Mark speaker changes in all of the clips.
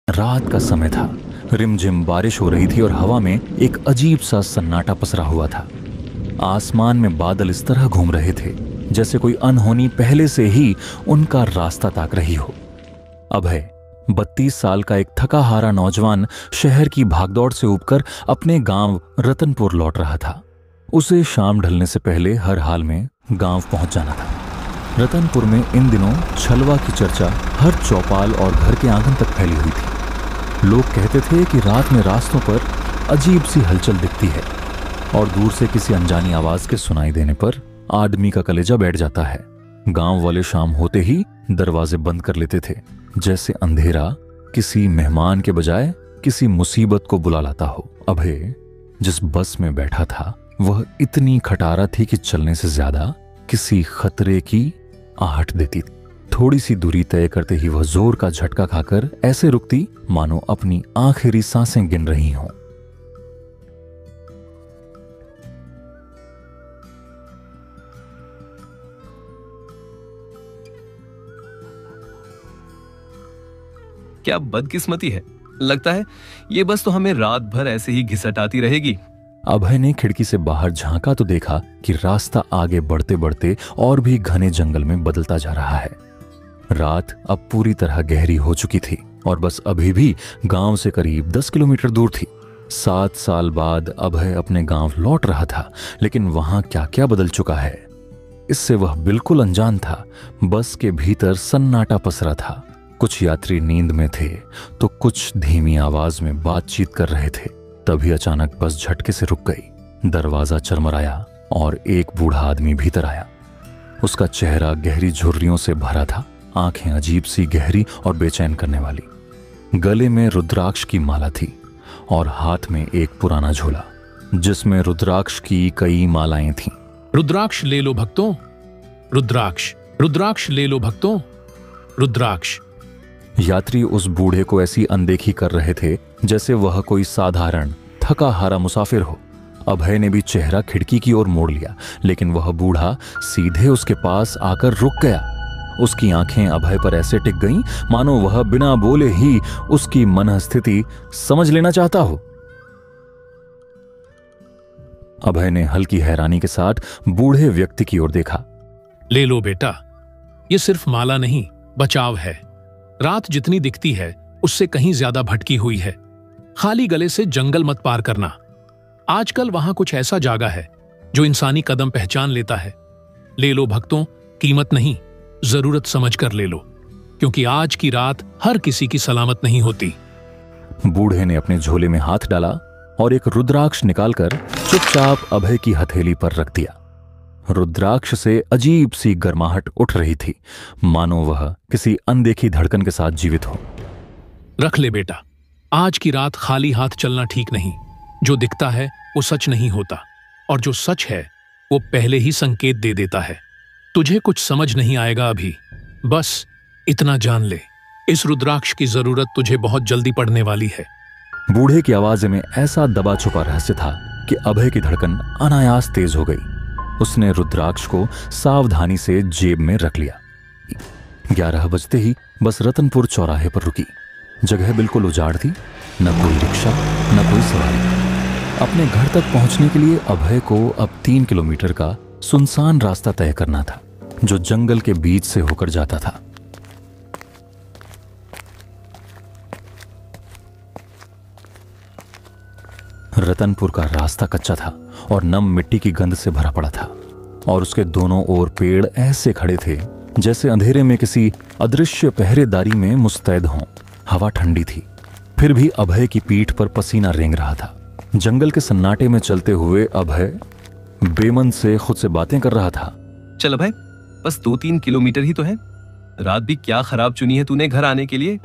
Speaker 1: रात का समय था। रिमझिम बारिश हो रही थी और हवा में एक अजीब सा सन्नाटा पसरा हुआ था। आसमान में बादल इस तरह घूम रहे थे जैसे कोई अनहोनी पहले से ही उनका रास्ता ताक रही हो। अभय 32 साल का एक थका हारा नौजवान शहर की भागदौड़ से उबकर अपने गांव रतनपुर लौट रहा था। उसे शाम ढलने से पहले हर हाल में गांव पहुंच जाना था। रतनपुर में इन दिनों छलवा की चर्चा हर चौपाल और घर के आंगन तक फैली हुई थी। लोग कहते थे कि रात में रास्तों पर अजीब सी हलचल दिखती है और दूर से किसी अनजानी आवाज के सुनाई देने पर आदमी का कलेजा बैठ जाता है। गांव वाले शाम होते ही दरवाजे बंद कर लेते थे, जैसे अंधेरा किसी मेहमान के बजाय किसी मुसीबत को बुला लाता हो। अभय जिस बस में बैठा था वह इतनी खटारा थी कि चलने से ज्यादा किसी खतरे की आहट देती थी। थोड़ी सी दूरी तय करते ही वह जोर का झटका खाकर ऐसे रुकती मानो अपनी आखिरी सांसें गिन रही हों।
Speaker 2: क्या बदकिस्मती है। लगता है ये बस तो हमें रात भर ऐसे ही घिसटाती रहेगी।
Speaker 1: अभय ने खिड़की से बाहर झांका तो देखा कि रास्ता आगे बढ़ते बढ़ते और भी घने जंगल में बदलता जा रहा है। रात अब पूरी तरह गहरी हो चुकी थी और बस अभी भी गांव से करीब 10 किलोमीटर दूर थी। 7 साल बाद अभय अपने गांव लौट रहा था, लेकिन वहां क्या क्या बदल चुका है इससे वह बिल्कुल अनजान था। बस के भीतर सन्नाटा पसरा था। कुछ यात्री नींद में थे तो कुछ धीमी आवाज में बातचीत कर रहे थे। तभी अचानक बस झटके से रुक गई। दरवाजा चरमराया और एक बूढ़ा आदमी भीतर आया। उसका चेहरा गहरी झुर्रियों से भरा था, आंखें अजीब सी गहरी और बेचैन करने वाली। गले में रुद्राक्ष की माला थी और हाथ में एक पुराना झोला जिसमें रुद्राक्ष की कई मालाएं थीं।
Speaker 3: रुद्राक्ष ले लो भक्तों, रुद्राक्ष, रुद्राक्ष ले लो भक्तों, रुद्राक्ष।
Speaker 1: यात्री उस बूढ़े को ऐसी अनदेखी कर रहे थे जैसे वह कोई साधारण थका हारा मुसाफिर हो। अभय ने भी चेहरा खिड़की की ओर मोड़ लिया, लेकिन वह बूढ़ा सीधे उसके पास आकर रुक गया। उसकी आंखें अभय पर ऐसे टिक गईं मानो वह बिना बोले ही उसकी मनःस्थिति समझ लेना चाहता हो। अभय ने हल्की हैरानी के साथ बूढ़े व्यक्ति की ओर देखा।
Speaker 3: ले लो बेटा, ये सिर्फ माला नहीं, बचाव है। रात जितनी दिखती है उससे कहीं ज्यादा भटकी हुई है। खाली गले से जंगल मत पार करना। आजकल वहां कुछ ऐसा जागा है जो इंसानी कदम पहचान लेता है। ले लो भक्तों, कीमत नहीं, जरूरत समझ कर ले लो, क्योंकि आज की रात हर किसी की सलामत नहीं होती।
Speaker 1: बूढ़े ने अपने झोले में हाथ डाला और एक रुद्राक्ष निकालकर चुपचाप अभय की हथेली पर रख दिया। रुद्राक्ष से अजीब सी गर्माहट उठ रही थी, मानो वह किसी अनदेखी धड़कन के साथ जीवित हो।
Speaker 3: रख ले बेटा, आज की रात खाली हाथ चलना ठीक नहीं। जो दिखता है वो सच नहीं होता, और जो सच है वो पहले ही संकेत दे देता है। तुझे कुछ समझ नहीं आएगा अभी, बस इतना जान ले, इस रुद्राक्ष की जरूरत तुझे बहुत जल्दी पड़ने वाली है।
Speaker 1: बूढ़े की आवाज में ऐसा दबा छुपा रहस्य था कि अभय की धड़कन अनायास तेज हो गई। उसने रुद्राक्ष को सावधानी से जेब में रख लिया। 11 बजते ही बस रतनपुर चौराहे पर रुकी। जगह बिल्कुल उजाड़ थी, न कोई रिक्शा न कोई सवारी। अपने घर तक पहुंचने के लिए अभय को अब 3 किलोमीटर का सुनसान रास्ता तय करना था, जो जंगल के बीच से होकर जाता था। रतनपुर का रास्ता कच्चा था और नम मिट्टी की गंध से भरा पड़ा था, और उसके दोनों ओर पेड़ ऐसे खड़े थे जैसे अंधेरे में किसी अदृश्य पहरेदारी में मुस्तैद हों। हवा ठंडी थी, फिर भी अभय की पीठ पर पसीना रेंग रहा था। जंगल के सन्नाटे में चलते हुए अभय बेमन से खुद से बातें कर रहा था।
Speaker 2: चल अभय, बस 2-3 किलोमीटर ही तो है। रात भी क्या खराब चुनी है तूने घर आने के लिए।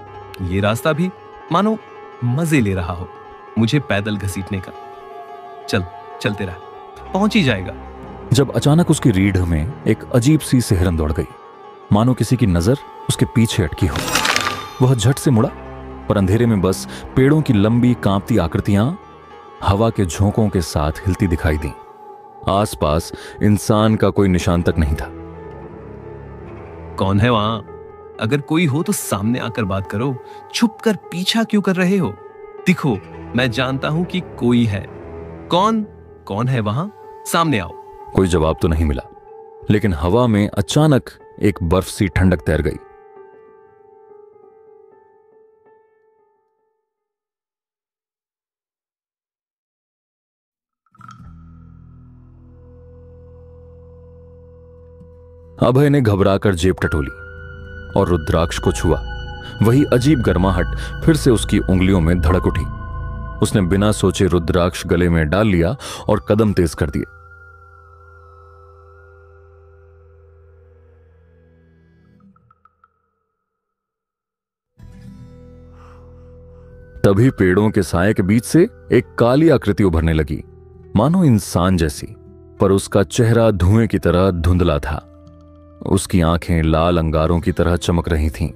Speaker 2: ये रास्ता भी मानो मजे ले रहा हो मुझे पैदल घसीटने का। चल चलते रह, पहुंच ही जाएगा।
Speaker 1: जब अचानक उसकी रीढ़ में एक अजीब सी सिहरन दौड़ गई, मानो किसी की नजर उसके पीछे अटकी हो। वह झट से मुड़ा, पर अंधेरे में बस पेड़ों की लंबी कांपती आकृतियां हवा के झोंकों के साथ हिलती दिखाई दी। आसपास इंसान का कोई निशान तक नहीं था।
Speaker 2: कौन है वहां? अगर कोई हो तो सामने आकर बात करो, छुप कर पीछा क्यों कर रहे हो? दिखो, मैं जानता हूं कि कोई है। कौन कौन है वहां? सामने आओ।
Speaker 1: कोई जवाब तो नहीं मिला, लेकिन हवा में अचानक एक बर्फ सी ठंडक तैर गई। अभय ने घबराकर जेब टटोली और रुद्राक्ष को छुआ। वही अजीब गर्माहट फिर से उसकी उंगलियों में धड़क उठी। उसने बिना सोचे रुद्राक्ष गले में डाल लिया और कदम तेज कर दिए। तभी पेड़ों के साए के बीच से एक काली आकृति उभरने लगी, मानो इंसान जैसी, पर उसका चेहरा धुएं की तरह धुंधला था। उसकी आंखें लाल अंगारों की तरह चमक रही थीं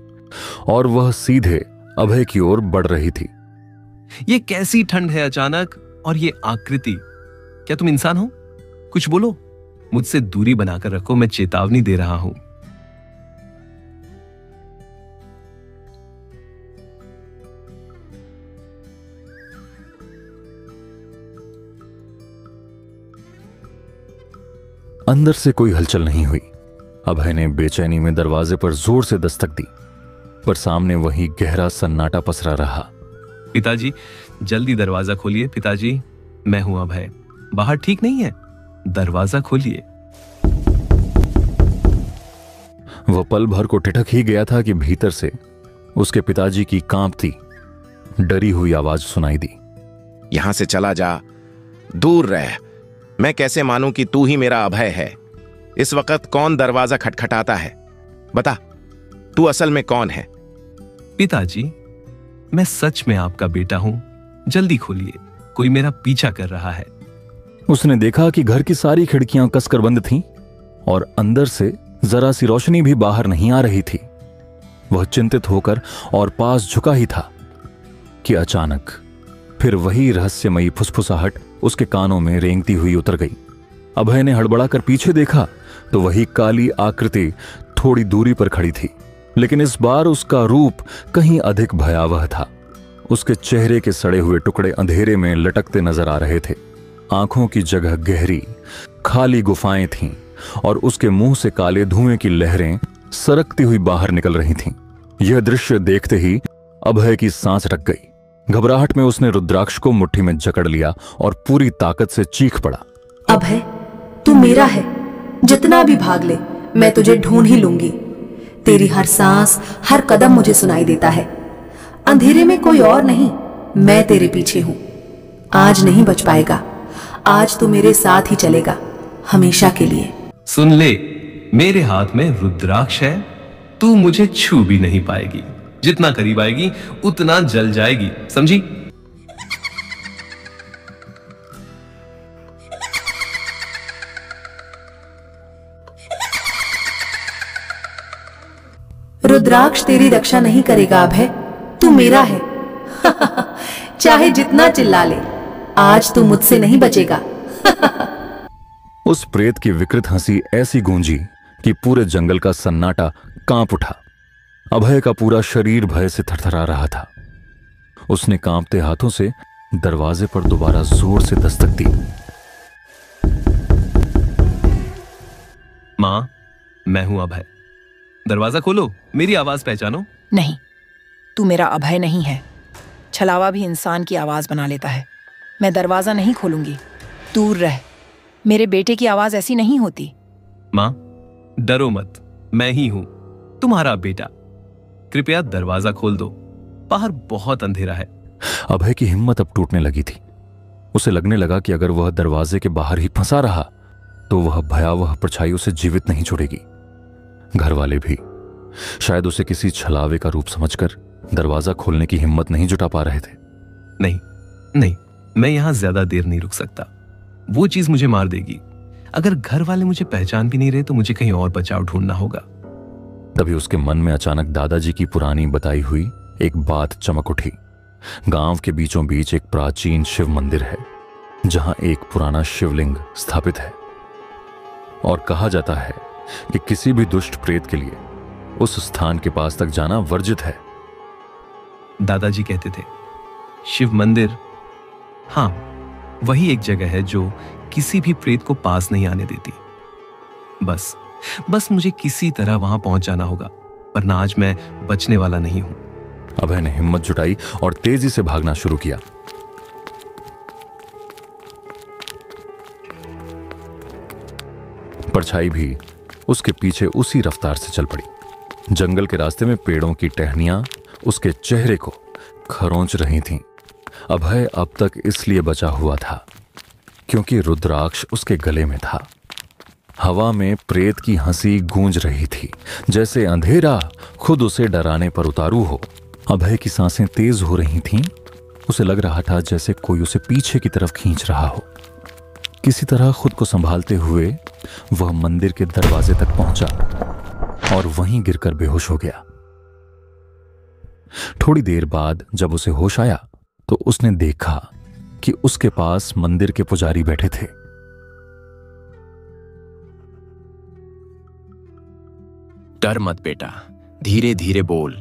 Speaker 1: और वह सीधे अभय की ओर बढ़ रही थी।
Speaker 2: ये कैसी ठंड है अचानक, और ये आकृति? क्या तुम इंसान हो? कुछ बोलो, मुझसे दूरी बनाकर रखो, मैं चेतावनी दे रहा हूं।
Speaker 1: अंदर से कोई हलचल नहीं हुई। अभय ने बेचैनी में दरवाजे पर जोर से दस्तक दी, पर सामने वही गहरा सन्नाटा पसरा रहा।
Speaker 2: पिताजी, जल्दी दरवाजा खोलिए। पिताजी, मैं हूं अभय। बाहर ठीक नहीं है, दरवाजा खोलिए।
Speaker 1: वह पल भर को ठिठक ही गया था कि भीतर से उसके पिताजी की कांपती, डरी हुई आवाज सुनाई दी।
Speaker 4: यहां से चला जा, दूर रह। मैं कैसे मानूं कि तू ही मेरा अभय है? इस वक्त कौन दरवाजा खटखटाता है? बता, तू असल में कौन है?
Speaker 2: पिताजी, मैं सच में आपका बेटा हूं। जल्दी खोलिए, कोई मेरा पीछा कर रहा है।
Speaker 1: उसने देखा कि घर की सारी खिड़कियां कसकर बंद थीं और अंदर से जरा सी रोशनी भी बाहर नहीं आ रही थी। वह चिंतित होकर और पास झुका ही था कि अचानक फिर वही रहस्यमयी फुसफुसाहट उसके कानों में रेंगती हुई उतर गई। अभय ने हड़बड़ाकर पीछे देखा तो वही काली आकृति थोड़ी दूरी पर खड़ी थी, लेकिन इस बार उसका रूप कहीं अधिक भयावह था। उसके चेहरे के सड़े हुए टुकड़े अंधेरे में लटकते नजर आ रहे थे। आंखों की जगह गहरी खाली गुफाएं थीं और उसके मुंह से काले धुएं की लहरें सरकती हुई बाहर निकल रही थीं। यह दृश्य देखते ही अभय की सांस अटक गई। घबराहट में उसने रुद्राक्ष को मुट्ठी में जकड़ लिया और पूरी ताकत से चीख पड़ा,
Speaker 5: अभय, तू मेरा है। जितना भी भाग ले, मैं तुझे ढूंढ ही लूंगी। तेरी हर सांस, हर कदम मुझे सुनाई देता है। अंधेरे में कोई और नहीं, मैं तेरे पीछे हूं। आज नहीं बच पाएगा। आज तू मेरे साथ ही चलेगा, हमेशा के लिए।
Speaker 2: सुन ले, मेरे हाथ में रुद्राक्ष है। तू मुझे छू भी नहीं पाएगी। जितना करीब आएगी उतना जल जाएगी, समझी?
Speaker 5: रुद्राक्ष तेरी रक्षा नहीं करेगा अभय, तू मेरा है। चाहे जितना चिल्ला ले, आज तू मुझसे नहीं बचेगा।
Speaker 1: उस प्रेत की विकृत हंसी ऐसी गूंजी कि पूरे जंगल का सन्नाटा कांप उठा। अभय का पूरा शरीर भय से थरथरा रहा था। उसने कांपते हाथों से दरवाजे पर दोबारा जोर से दस्तक दी।
Speaker 2: मां, मैं हूं अभय। दरवाजा खोलो, मेरी आवाज पहचानो।
Speaker 6: नहीं, तू मेरा अभय नहीं है। छलावा भी इंसान की आवाज बना लेता है। मैं दरवाजा नहीं खोलूंगी, दूर रह। मेरे बेटे की आवाज ऐसी नहीं होती।
Speaker 2: मां, डरो मत, मैं ही हूं, तुम्हारा बेटा। कृपया दरवाजा खोल दो, बाहर बहुत अंधेरा है।
Speaker 1: अभय की हिम्मत अब टूटने लगी थी। उसे लगने लगा कि अगर वह दरवाजे के बाहर ही फंसा रहा तो वह भयावह परछाई उसे जीवित नहीं छोड़ेगी। घर वाले भी शायद उसे किसी छलावे का रूप समझकर दरवाजा खोलने की हिम्मत नहीं जुटा पा रहे थे।
Speaker 2: नहीं नहीं, मैं यहां ज्यादा देर नहीं रुक सकता। वो चीज मुझे मार देगी। अगर घर वाले मुझे पहचान भी नहीं रहे तो मुझे कहीं और बचाव ढूंढना होगा।
Speaker 1: तभी उसके मन में अचानक दादाजी की पुरानी बताई हुई एक बात चमक उठी। गांव के बीचों बीच एक प्राचीन शिव मंदिर है जहां एक पुराना शिवलिंग स्थापित है और कहा जाता है कि किसी भी दुष्ट प्रेत के लिए उस स्थान के पास तक जाना वर्जित है।
Speaker 2: दादाजी कहते थे शिव मंदिर, हाँ वही एक जगह है जो किसी भी प्रेत को पास नहीं आने देती। बस मुझे किसी तरह वहां पहुंच जाना होगा, वरना आज मैं बचने वाला नहीं हूं।
Speaker 1: अभय ने हिम्मत जुटाई और तेजी से भागना शुरू किया। परछाई भी उसके पीछे उसी रफ्तार से चल पड़ी। जंगल के रास्ते में पेड़ों की टहनियां उसके चेहरे को खरोंच रही थीं। अभय अब तक इसलिए बचा हुआ था क्योंकि रुद्राक्ष उसके गले में था। हवा में प्रेत की हंसी गूंज रही थी, जैसे अंधेरा खुद उसे डराने पर उतारू हो। अभय की सांसें तेज हो रही थीं। उसे लग रहा था जैसे कोई उसे पीछे की तरफ खींच रहा हो। किसी तरह खुद को संभालते हुए वह मंदिर के दरवाजे तक पहुंचा और वहीं गिरकर बेहोश हो गया। थोड़ी देर बाद जब उसे होश आया तो उसने देखा कि उसके पास मंदिर के पुजारी बैठे थे।
Speaker 7: डर मत बेटा, धीरे धीरे बोल,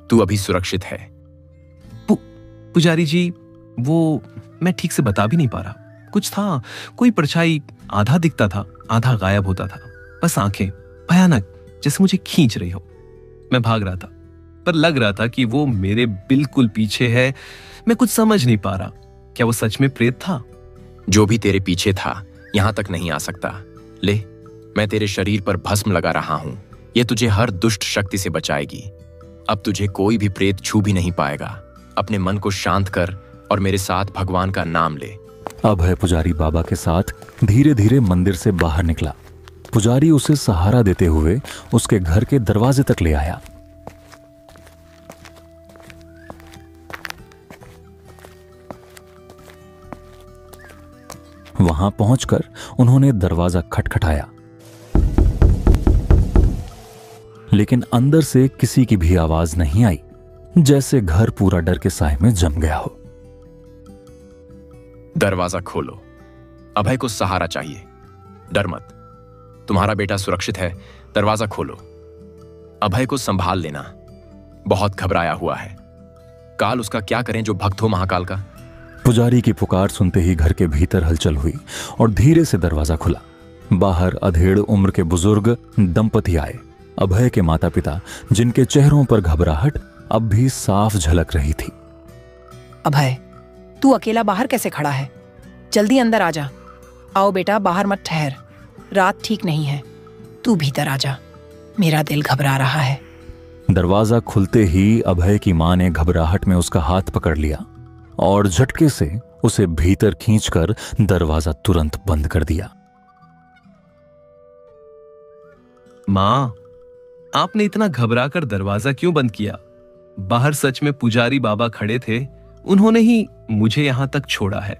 Speaker 7: तू अभी सुरक्षित है।
Speaker 2: पुजारी जी, वो मैं ठीक से बता भी नहीं पा रहा। कुछ था, कोई परछाई आधा दिखता था, आधा गायब होता था। बस आंखें भयानक, जैसे मुझे खींच रही हो। मैं भाग रहा था, पर लग रहा था कि वो मेरे बिल्कुल पीछे है। मैं कुछ समझ नहीं पा रहा, क्या वो सच में प्रेत था?
Speaker 7: जो भी तेरे पीछे था यहां तक नहीं आ सकता। ले, मैं तेरे शरीर पर भस्म लगा रहा हूं। ये तुझे हर दुष्ट शक्ति से बचाएगी। अब तुझे कोई भी प्रेत छू भी नहीं पाएगा। अपने मन को शांत कर और मेरे साथ भगवान का नाम ले।
Speaker 1: अभय पुजारी बाबा के साथ धीरे धीरे मंदिर से बाहर निकला। पुजारी उसे सहारा देते हुए उसके घर के दरवाजे तक ले आया। वहां पहुंचकर उन्होंने दरवाजा खटखटाया, लेकिन अंदर से किसी की भी आवाज नहीं आई, जैसे घर पूरा डर के साए में जम गया हो।
Speaker 7: दरवाजा खोलो, अभय को सहारा चाहिए। डर मत, तुम्हारा बेटा सुरक्षित है। दरवाजा खोलो, अभय को संभाल लेना। बहुत घबराया हुआ है। काल उसका क्या करें जो भक्त हो महाकाल का।
Speaker 1: पुजारी की पुकार सुनते ही घर के भीतर हलचल हुई और धीरे से दरवाजा खुला। बाहर अधेड़ उम्र के बुजुर्ग दंपति आए। अभय के माता पिता, जिनके चेहरों पर घबराहट अब भी साफ झलक रही थी।
Speaker 6: अभय, तू अकेला बाहर कैसे खड़ा है? जल्दी अंदर आ जा। आओ बेटा, बाहर मत ठहर, रात ठीक नहीं है। तू भीतर आ जा, मेरा दिल घबरा रहा है।
Speaker 1: दरवाजा खुलते ही अभय की मां ने घबराहट में उसका हाथ पकड़ लिया और झटके से उसे भीतर खींचकर दरवाजा तुरंत बंद कर दिया।
Speaker 2: मां, आपने इतना घबरा कर दरवाजा क्यों बंद किया? बाहर सच में पुजारी बाबा खड़े थे। उन्होंने ही मुझे यहां तक छोड़ा है।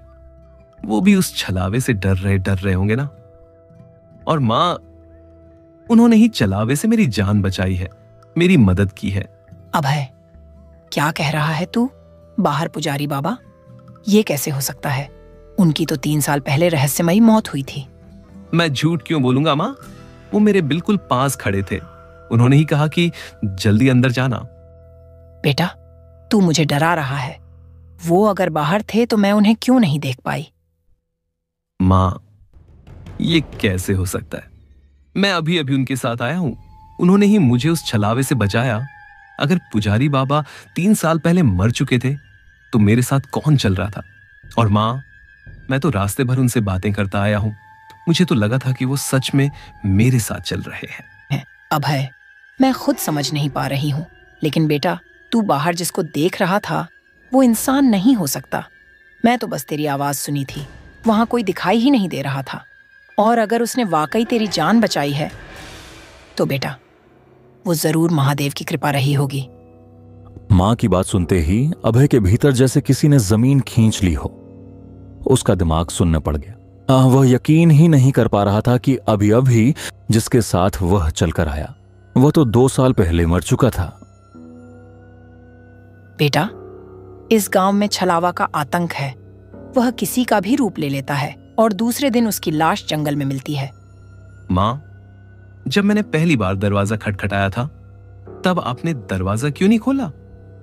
Speaker 2: वो भी उस छलावे से डर रहे होंगे ना। और मां, उन्होंने ही छलावे से मेरी जान बचाई है, मेरी मदद की है।
Speaker 6: अभय, क्या कह रहा है तू? बाहर पुजारी बाबा? ये कैसे हो सकता है? उनकी तो 3 साल पहले रहस्यमयी मौत हुई थी।
Speaker 2: मैं झूठ क्यों बोलूंगा मां? वो मेरे बिल्कुल पास खड़े थे। उन्होंने ही कहा कि जल्दी अंदर जाना।
Speaker 6: बेटा, तू मुझे डरा रहा है। वो अगर बाहर थे तो मैं उन्हें क्यों नहीं देख पाई?
Speaker 2: मां, ये कैसे हो सकता है? मैं अभी अभी उनके साथ आया हूं। उन्होंने ही मुझे उस छलावे से बचाया। अगर पुजारी बाबा 3 साल पहले मर चुके थे तो मेरे साथ कौन चल रहा था? और मां, मैं तो रास्ते भर उनसे बातें करता आया हूं। मुझे तो लगा था कि वो सच में मेरे साथ चल रहे हैं।
Speaker 6: अभय, मैं खुद समझ नहीं पा रही हूं, लेकिन बेटा, तू बाहर जिसको देख रहा था वो इंसान नहीं हो सकता। मैं तो बस तेरी आवाज सुनी थी, वहां कोई दिखाई ही नहीं दे रहा था। और अगर उसने वाकई तेरी जान बचाई है तो बेटा, वो जरूर महादेव की कृपा रही होगी।
Speaker 1: मां की बात सुनते ही अभय के भीतर जैसे किसी ने जमीन खींच ली हो। उसका दिमाग सुन्न पड़ गया। वह यकीन ही नहीं कर पा रहा था कि अभी अभी जिसके साथ वह चलकर आया वह तो 2 साल पहले मर चुका था।
Speaker 6: बेटा, इस गांव में छलावा का आतंक है। वह किसी का भी रूप ले लेता है और दूसरे दिन उसकी लाश जंगल में मिलती है।
Speaker 2: मां, जब मैंने पहली बार दरवाजा खटखटाया था तब आपने दरवाजा क्यों नहीं खोला?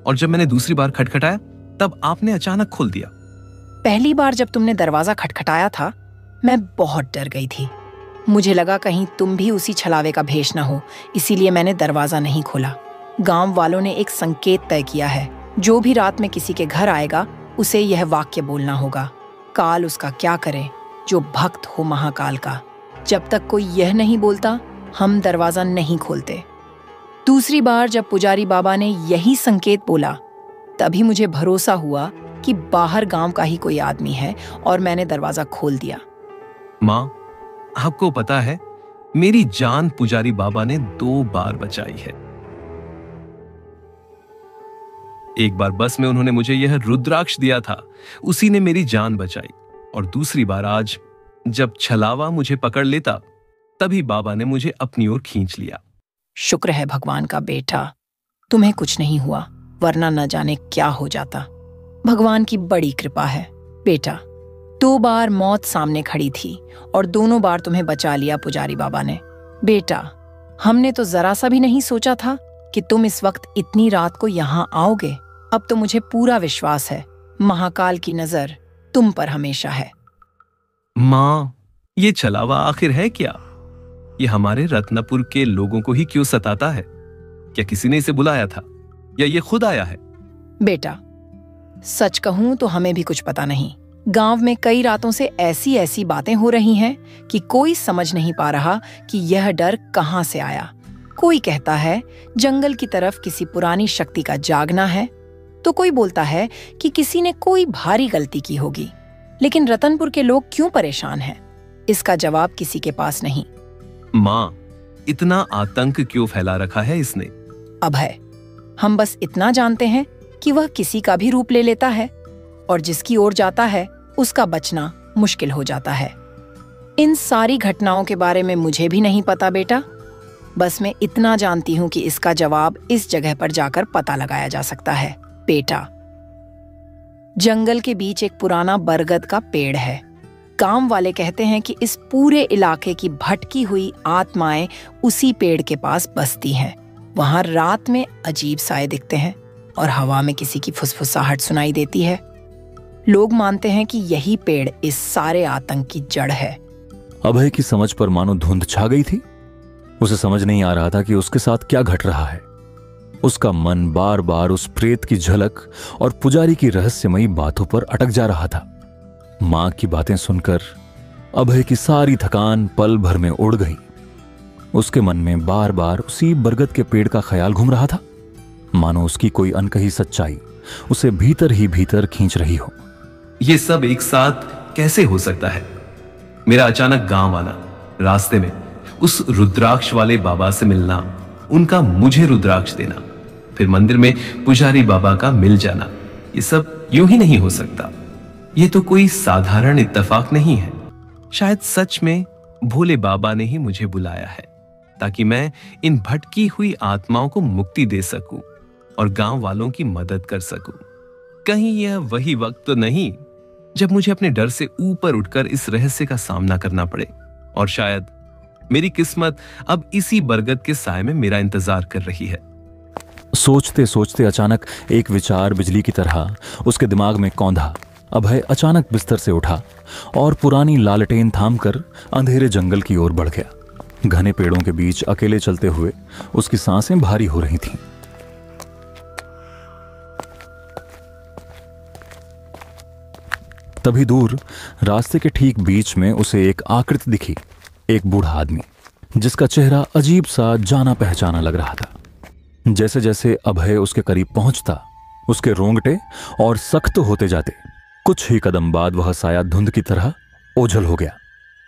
Speaker 2: और जब मैंने दूसरी बार खटखटाया तब आपने अचानक खोल दिया।
Speaker 6: पहली बार जब तुमने दरवाजा खटखटाया था, मैं बहुत डर गई थी। मुझे लगा कहीं तुम भी उसी छलावे का भेष न हो, इसीलिए मैंने दरवाजा नहीं खोला। गांव वालों ने एक संकेत तय किया है, जो भी रात में किसी के घर आएगा उसे यह वाक्य बोलना होगा, काल उसका क्या करे जो भक्त हो महाकाल का। जब तक कोई यह नहीं बोलता हम दरवाजा नहीं खोलते। दूसरी बार जब पुजारी बाबा ने यही संकेत बोला, तभी मुझे भरोसा हुआ कि बाहर गांव का ही कोई आदमी है और मैंने दरवाजा खोल दिया।
Speaker 2: माँ, आपको पता है मेरी जान पुजारी बाबा ने 2 बार बचाई है। एक बार बस में उन्होंने मुझे यह रुद्राक्ष दिया था, उसी ने मेरी जान बचाई। और दूसरी बार आज जब छलावा मुझे पकड़ लेता तभी बाबा ने मुझे अपनी ओर खींच लिया।
Speaker 6: शुक्र है भगवान का बेटा, तुम्हें कुछ नहीं हुआ, वरना न जाने क्या हो जाता। भगवान की बड़ी कृपा है बेटा। 2 बार मौत सामने खड़ी थी और दोनों बार तुम्हें बचा लिया पुजारी बाबा ने। बेटा, हमने तो जरा सा भी नहीं सोचा था कि तुम इस वक्त इतनी रात को यहाँ आओगे। अब तो मुझे पूरा विश्वास है महाकाल की नजर तुम पर हमेशा है।
Speaker 2: माँ, ये छलावा आखिर है क्या? ये हमारे रत्नपुर के लोगों को ही क्यों सताता है? क्या किसी ने इसे बुलाया था या ये खुद आया है?
Speaker 6: बेटा, सच कहूं तो हमें भी कुछ पता नहीं। गांव में कई रातों से ऐसी ऐसी बातें हो रही हैं कि कोई समझ नहीं पा रहा कि यह डर कहां से आया। कोई कहता है जंगल की तरफ किसी पुरानी शक्ति का जागना है, तो कोई बोलता है कि किसी ने कोई भारी गलती की होगी। लेकिन रतनपुर के लोग क्यों परेशान हैं, इसका जवाब किसी के पास नहीं।
Speaker 2: माँ, इतना आतंक क्यों फैला रखा है इसने?
Speaker 6: अभय, हम बस इतना जानते हैं कि वह किसी का भी रूप ले लेता है और जिसकी ओर जाता है उसका बचना मुश्किल हो जाता है। इन सारी घटनाओं के बारे में मुझे भी नहीं पता बेटा, बस मैं इतना जानती हूं कि इसका जवाब इस जगह पर जाकर पता लगाया जा सकता है। बेटा, जंगल के बीच एक पुराना बरगद का पेड़ है। गांव वाले कहते हैं कि इस पूरे इलाके की भटकी हुई आत्माएं उसी पेड़ के पास बसती हैं। वहां रात में अजीब साए दिखते हैं और हवा में किसी की फुसफुसाहट सुनाई देती है। लोग मानते हैं कि यही पेड़ इस सारे आतंक की जड़ है।
Speaker 1: अभय की समझ पर मानो धुंध छा गई थी। उसे समझ नहीं आ रहा था कि उसके साथ क्या घट रहा है। उसका मन बार बार उस प्रेत की झलक और पुजारी की रहस्यमयी बातों पर अटक जा रहा था। मां की बातें सुनकर अभय की सारी थकान पल भर में उड़ गई। उसके मन में बार बार उसी बरगद के पेड़ का ख्याल घूम रहा था, मानो उसकी कोई अनकही सच्चाई उसे भीतर ही भीतर खींच रही हो।
Speaker 2: ये सब एक साथ कैसे हो सकता है? मेरा अचानक गांव आना, रास्ते में उस रुद्राक्ष वाले बाबा से मिलना, उनका मुझे रुद्राक्ष देना, फिर मंदिर में पुजारी बाबा का मिल जाना, ये सब यूं ही नहीं हो सकता। ये तो कोई साधारण इत्तेफाक नहीं है। शायद सच में भोले बाबा ने ही मुझे बुलाया है ताकि मैं इन भटकी हुई आत्माओं को मुक्ति दे सकूं और गांव वालों की मदद कर सकूं। कहीं यह वही वक्त तो नहीं जब मुझे अपने डर से ऊपर उठकर इस रहस्य का सामना करना पड़े, और शायद मेरी किस्मत अब इसी बरगद के साए में मेरा इंतजार कर रही है।
Speaker 1: सोचते सोचते अचानक एक विचार बिजली की तरह उसके दिमाग में कौंधा। अभय अचानक बिस्तर से उठा और पुरानी लालटेन थामकर अंधेरे जंगल की ओर बढ़ गया। घने पेड़ों के बीच अकेले चलते हुए उसकी सांसें भारी हो रही थीं। तभी दूर रास्ते के ठीक बीच में उसे एक आकृति दिखी, एक बूढ़ा आदमी जिसका चेहरा अजीब सा जाना पहचाना लग रहा था। जैसे जैसे अभय उसके करीब पहुंचता उसके रोंगटे और सख्त होते जाते। कुछ ही कदम बाद वह साया धुंध की तरह ओझल हो गया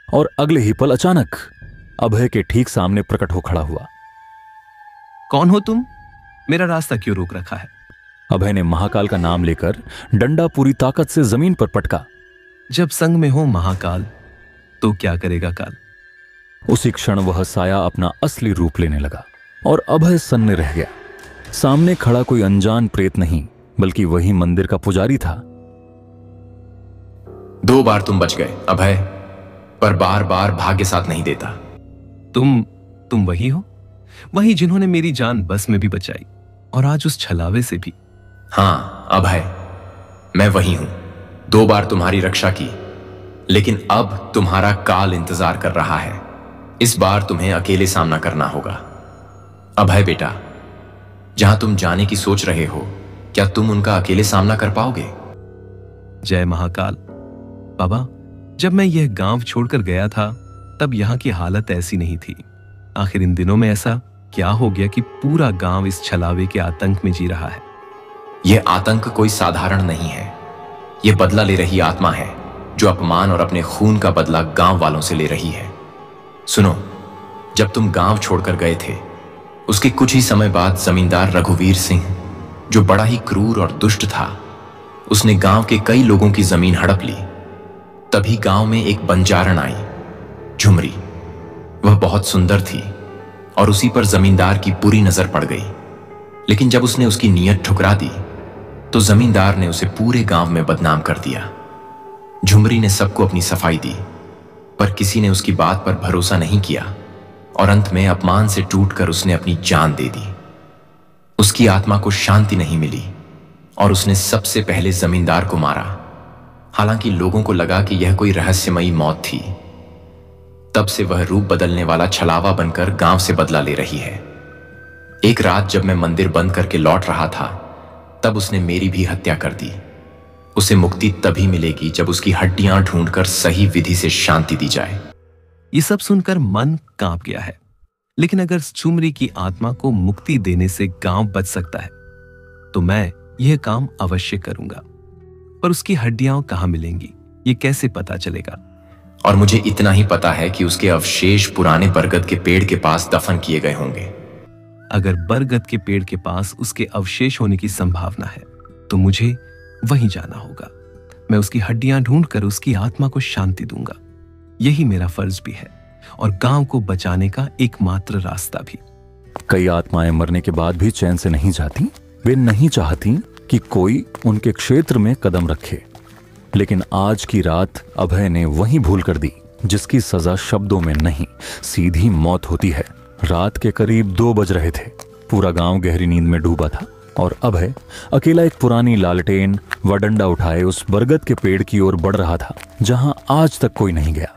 Speaker 1: और अगले ही पल अचानक अभय के ठीक सामने प्रकट हो खड़ा हुआ।
Speaker 2: कौन हो तुम? मेरा रास्ता क्यों रोक रखा है?
Speaker 1: अभय ने महाकाल का नाम लेकर डंडा पूरी ताकत से जमीन पर पटका।
Speaker 2: जब संग में हो महाकाल तो क्या करेगा काल?
Speaker 1: उसी क्षण वह साया अपना असली रूप लेने लगा और अभय सन्ने रह गया। सामने खड़ा कोई अनजान प्रेत नहीं बल्कि वही मंदिर का पुजारी था।
Speaker 7: 2 बार तुम बच गए अभय, पर बार बार भाग्य साथ नहीं देता।
Speaker 2: तुम वही हो वही जिन्होंने मेरी जान बस में भी बचाई और आज उस छलावे से भी।
Speaker 7: हाँ अभय, मैं वही हूं। 2 बार तुम्हारी रक्षा की, लेकिन अब तुम्हारा काल इंतजार कर रहा है। इस बार तुम्हें अकेले सामना करना होगा। अभय बेटा, जहां तुम जाने की सोच रहे हो, क्या तुम उनका अकेले सामना कर पाओगे?
Speaker 2: जय महाकाल। बाबा, जब मैं यह गांव छोड़कर गया था तब यहां की हालत ऐसी नहीं थी। आखिर इन दिनों में ऐसा क्या हो गया कि पूरा गांव इस छलावे के आतंक में जी रहा है?
Speaker 7: यह आतंक कोई साधारण नहीं है। यह बदला ले रही आत्मा है जो अपमान और अपने खून का बदला गांव वालों से ले रही है। सुनो, जब तुम गांव छोड़कर गए थे, उसके कुछ ही समय बाद जमींदार रघुवीर सिंह, जो बड़ा ही क्रूर और दुष्ट था, उसने गांव के कई लोगों की जमीन हड़प ली। तभी गांव में एक बंजारण आई, झुमरी। वह बहुत सुंदर थी और उसी पर जमींदार की बुरी नजर पड़ गई। लेकिन जब उसने उसकी नीयत ठुकरा दी तो जमींदार ने उसे पूरे गांव में बदनाम कर दिया। झुमरी ने सबको अपनी सफाई दी, पर किसी ने उसकी बात पर भरोसा नहीं किया और अंत में अपमान से टूटकर उसने अपनी जान दे दी। उसकी आत्मा को शांति नहीं मिली और उसने सबसे पहले जमींदार को मारा। हालांकि लोगों को लगा कि यह कोई रहस्यमयी मौत थी। तब से वह रूप बदलने वाला छलावा बनकर गांव से बदला ले रही है। एक रात जब मैं मंदिर बंद करके लौट रहा था, तब उसने मेरी भी हत्या कर दी। उसे मुक्ति तभी मिलेगी जब उसकी हड्डियां ढूंढकर सही विधि से शांति दी जाए।
Speaker 2: ये सब सुनकर मन कांप गया है। लेकिन अगर झुमरी की आत्मा को मुक्ति देने से गांव बच सकता है तो मैं यह काम अवश्य करूंगा। पर उसकी हड्डियां कहां मिलेंगी, ये कैसे पता चलेगा?
Speaker 7: और मुझे इतना ही पता है कि उसके अवशेष पुराने बरगद के पेड़ के पास दफन किए गए होंगे।
Speaker 2: अगर बरगद के पेड़ के पास उसके अवशेष होने की संभावना है तो मुझे वहीं जाना होगा। मैं उसकी हड्डियां ढूंढकर उसकी आत्मा को शांति दूंगा। यही मेरा फर्ज भी है और गांव को बचाने का एकमात्र रास्ता भी।
Speaker 1: कई आत्माएं मरने के बाद भी चैन से नहीं जाती। वे नहीं चाहती कि कोई उनके क्षेत्र में कदम रखे। लेकिन आज की रात अभय ने वही भूल कर दी जिसकी सजा शब्दों में नहीं, सीधी मौत होती है। रात के करीब 2 बज रहे थे। पूरा गांव गहरी नींद में डूबा था और अभय अकेला एक पुरानी लालटेन व डंडा उठाए उस बरगद के पेड़ की ओर बढ़ रहा था जहां आज तक कोई नहीं गया।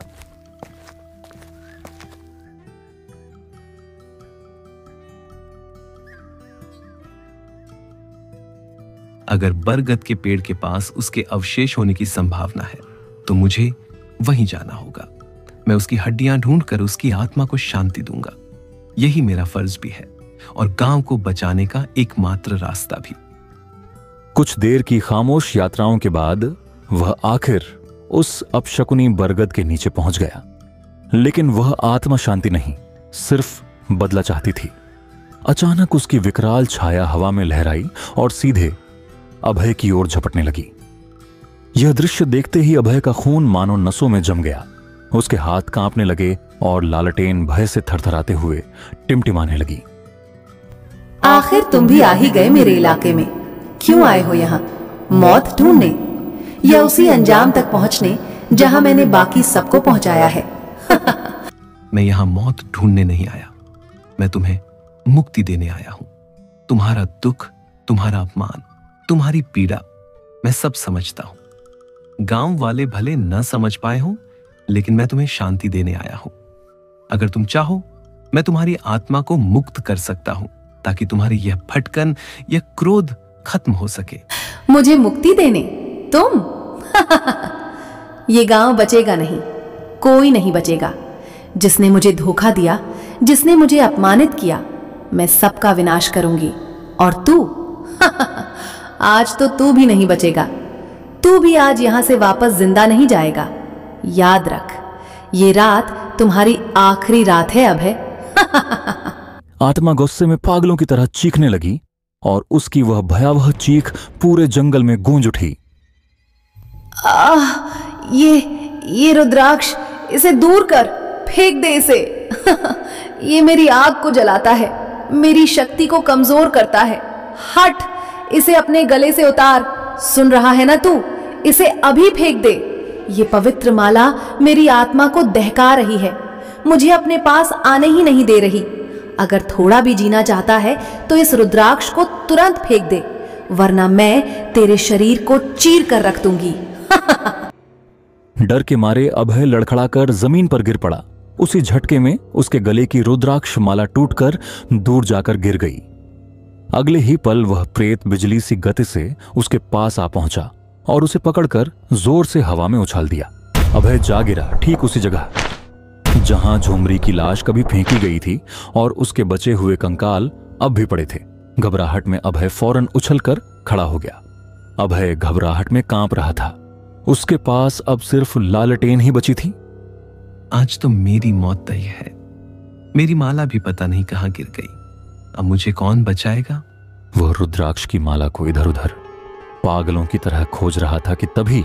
Speaker 2: अगर बरगद के पेड़ के पास उसके अवशेष होने की संभावना है तो मुझे वहीं जाना होगा। मैं उसकी हड्डियां ढूंढकर उसकी आत्मा को शांति दूंगा। यही मेरा फर्ज भी है और गांव को बचाने का एकमात्र रास्ता भी।
Speaker 1: कुछ देर की खामोश यात्राओं के बाद वह आखिर उस अपशकुनी बरगद के नीचे पहुंच गया। लेकिन वह आत्मा शांति नहीं, सिर्फ बदला चाहती थी। अचानक उसकी विकराल छाया हवा में लहराई और सीधे अभय की ओर झपटने लगी। यह दृश्य देखते ही अभय का खून मानो नसों में जम गया। उसके हाथ कांपने लगे और लालटेन भय से थरथराते हुए टिमटिमाने लगी।
Speaker 5: आखिर तुम भी आ ही गए मेरे इलाके में। क्यों आए हो यहाँ? मौत ढूंढने या उसी अंजाम तक पहुंचने जहां मैंने बाकी सबको पहुंचाया है?
Speaker 2: मैं यहाँ मौत ढूंढने नहीं आया, मैं तुम्हें मुक्ति देने आया हूं। तुम्हारा दुख, तुम्हारा अपमान, तुम्हारी पीड़ा मैं सब समझता हूं। गांव वाले भले न समझ पाए हों, लेकिन मैं तुम्हें शांति देने आया हूं। अगर तुम चाहो, मैं तुम्हारी आत्मा को मुक्त कर सकता हूं ताकि तुम्हारी यह फटकन, यह क्रोध खत्म हो सके।
Speaker 5: मुझे मुक्ति देने? तुम? ये गांव बचेगा नहीं, कोई नहीं बचेगा। जिसने मुझे धोखा दिया, जिसने मुझे अपमानित किया, मैं सबका विनाश करूंगी। और तू? आज तो तू भी नहीं बचेगा। तू भी आज यहां से वापस जिंदा नहीं जाएगा। याद रख, ये रात तुम्हारी आखिरी रात है अभय।
Speaker 1: आत्मा गुस्से में पागलों की तरह चीखने लगी और उसकी वह भयावह चीख पूरे जंगल में गूंज उठी।
Speaker 5: ये रुद्राक्ष, इसे दूर कर, फेंक दे इसे। ये मेरी आग को जलाता है, मेरी शक्ति को कमजोर करता है। हट, इसे अपने गले से उतार। सुन रहा है ना तू? इसे अभी फेंक दे। ये पवित्र माला मेरी आत्मा को दहका रही है, मुझे अपने पास आने ही नहीं दे रही। अगर थोड़ा भी जीना चाहता है तो इस रुद्राक्ष को तुरंत फेंक दे, वरना मैं तेरे शरीर को चीर कर रख दूंगी।
Speaker 1: डर के मारे अभय लड़खड़ाकर जमीन पर गिर पड़ा। उसी झटके में उसके गले की रुद्राक्ष माला टूटकर दूर जाकर गिर गई। अगले ही पल वह प्रेत बिजली सी गति से उसके पास आ पहुंचा और उसे पकड़कर जोर से हवा में उछाल दिया। अभय जा गिरा ठीक उसी जगह जहां झुमरी की लाश कभी फेंकी गई थी और उसके बचे हुए कंकाल अब भी पड़े थे। घबराहट में अभय फौरन उछलकर खड़ा हो गया। अभय घबराहट में कांप रहा था। उसके पास अब सिर्फ लालटेन ही बची थी।
Speaker 2: आज तो मेरी मौत तय है। मेरी माला भी पता नहीं कहां गिर गई। अब मुझे कौन बचाएगा?
Speaker 1: वह रुद्राक्ष की माला को इधर उधर पागलों की तरह खोज रहा था कि तभी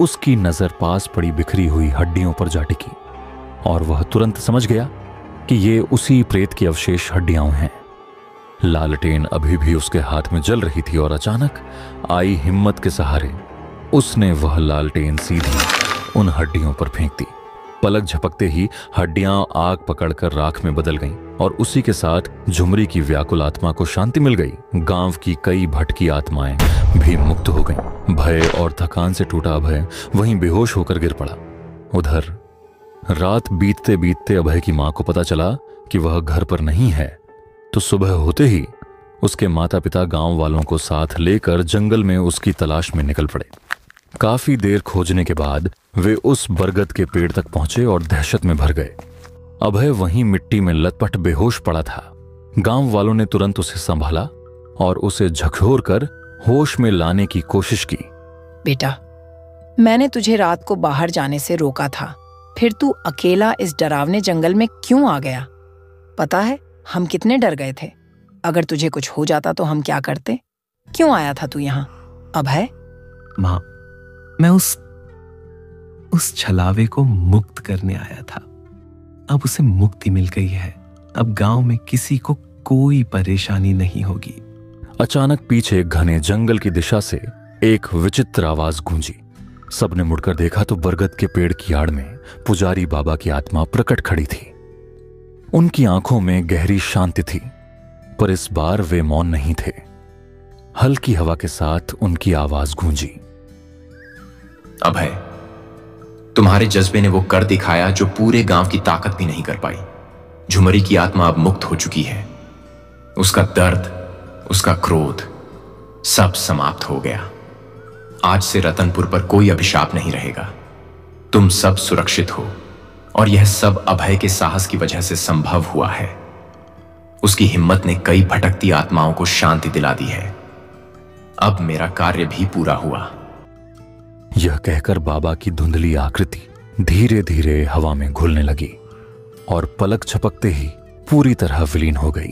Speaker 1: उसकी नजर पास पड़ी बिखरी हुई हड्डियों पर जा टिकी और वह तुरंत समझ गया कि ये उसी प्रेत की अवशेष हड्डियां हैं। लालटेन अभी भी उसके हाथ में जल रही थी और अचानक आई हिम्मत के सहारे उसने वह लालटेन सीधी उन हड्डियों पर फेंक दी। पलक झपकते ही हड्डियां आग पकड़कर राख में बदल गईं और उसी के साथ झुमरी की व्याकुल आत्मा को शांति मिल गई। गांव की कई भटकी आत्माएं भी मुक्त हो गईं। भय और थकान से टूटा अभय वहीं बेहोश होकर गिर पड़ा। उधर रात बीतते बीतते अभय की मां को पता चला कि वह घर पर नहीं है, तो सुबह होते ही उसके माता पिता गांव वालों को साथ लेकर जंगल में उसकी तलाश में निकल पड़े। काफी देर खोजने के बाद वे उस बरगद के पेड़ तक पहुंचे और दहशत में भर गए। अभय वहीं मिट्टी में लतपट बेहोश पड़ा था। गांव वालों ने तुरंत उसे संभाला और उसे झकझोर कर होश में लाने की कोशिश की।
Speaker 6: बेटा, मैंने तुझे रात को बाहर जाने से रोका था, फिर तू अकेला इस डरावने जंगल में क्यों आ गया? पता है हम कितने डर गए थे। अगर तुझे कुछ हो जाता तो हम क्या करते? क्यों आया था तू यहाँ? अभय,
Speaker 2: मां, मैं उस छलावे को मुक्त करने आया था। अब उसे मुक्ति मिल गई है। अब गांव में किसी को कोई परेशानी नहीं होगी।
Speaker 1: अचानक पीछे घने जंगल की दिशा से एक विचित्र आवाज गूंजी। सबने मुड़कर देखा तो बरगद के पेड़ की आड़ में पुजारी बाबा की आत्मा प्रकट खड़ी थी। उनकी आंखों में गहरी शांति थी, पर इस बार वे मौन नहीं थे। हल्की हवा के साथ उनकी आवाज गूंजी।
Speaker 7: अभय, तुम्हारे जज्बे ने वो कर दिखाया जो पूरे गांव की ताकत भी नहीं कर पाई। झुमरी की आत्मा अब मुक्त हो चुकी है। उसका दर्द, उसका क्रोध सब समाप्त हो गया। आज से रतनपुर पर कोई अभिशाप नहीं रहेगा। तुम सब सुरक्षित हो और यह सब अभय के साहस की वजह से संभव हुआ है। उसकी हिम्मत ने कई भटकती आत्माओं को शांति दिला दी है। अब मेरा कार्य भी पूरा हुआ।
Speaker 1: यह कहकर बाबा की धुंधली आकृति धीरे धीरे हवा में घुलने लगी और पलक झपकते ही पूरी तरह विलीन हो गई।